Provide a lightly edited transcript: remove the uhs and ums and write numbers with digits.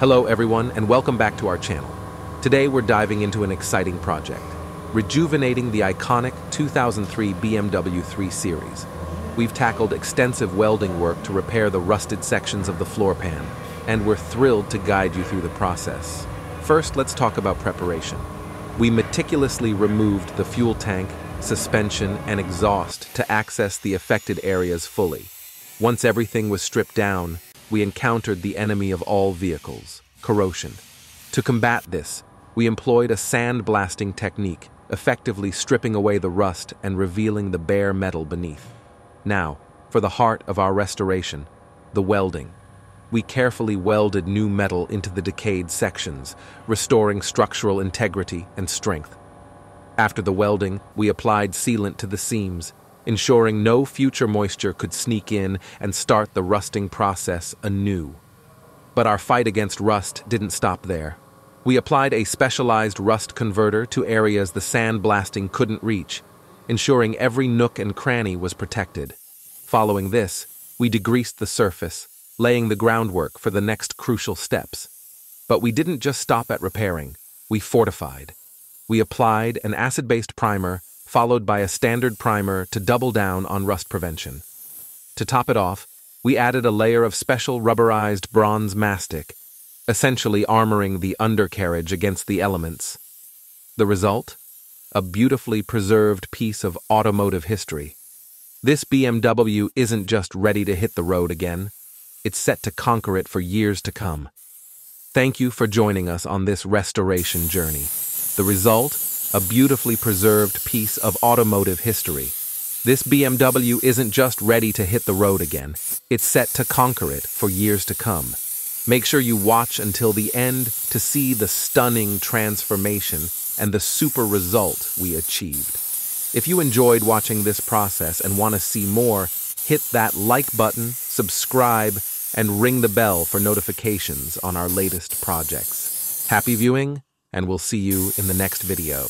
Hello everyone and welcome back to our channel. Today we're diving into an exciting project, rejuvenating the iconic 2003 BMW 3 Series. We've tackled extensive welding work to repair the rusted sections of the floor pan, and we're thrilled to guide you through the process. First, let's talk about preparation. We meticulously removed the fuel tank, suspension, and exhaust to access the affected areas fully. Once everything was stripped down, we encountered the enemy of all vehicles, corrosion. To combat this, we employed a sandblasting technique, effectively stripping away the rust and revealing the bare metal beneath. Now, for the heart of our restoration, the welding. We carefully welded new metal into the decayed sections, restoring structural integrity and strength. After the welding, we applied sealant to the seams, ensuring no future moisture could sneak in and start the rusting process anew. But our fight against rust didn't stop there. We applied a specialized rust converter to areas the sandblasting couldn't reach, ensuring every nook and cranny was protected. Following this, we degreased the surface, laying the groundwork for the next crucial steps. But we didn't just stop at repairing, we fortified. We applied an acid-based primer, followed by a standard primer to double down on rust prevention. To top it off, we added a layer of special rubberized bronze mastic, essentially armoring the undercarriage against the elements. The result? A beautifully preserved piece of automotive history. This BMW isn't just ready to hit the road again, it's set to conquer it for years to come. Thank you for joining us on this restoration journey. The result? A beautifully preserved piece of automotive history. This BMW isn't just ready to hit the road again, it's set to conquer it for years to come. Make sure you watch until the end to see the stunning transformation and the super result we achieved. If you enjoyed watching this process and want to see more, hit that like button, subscribe, and ring the bell for notifications on our latest projects. Happy viewing, and we'll see you in the next video.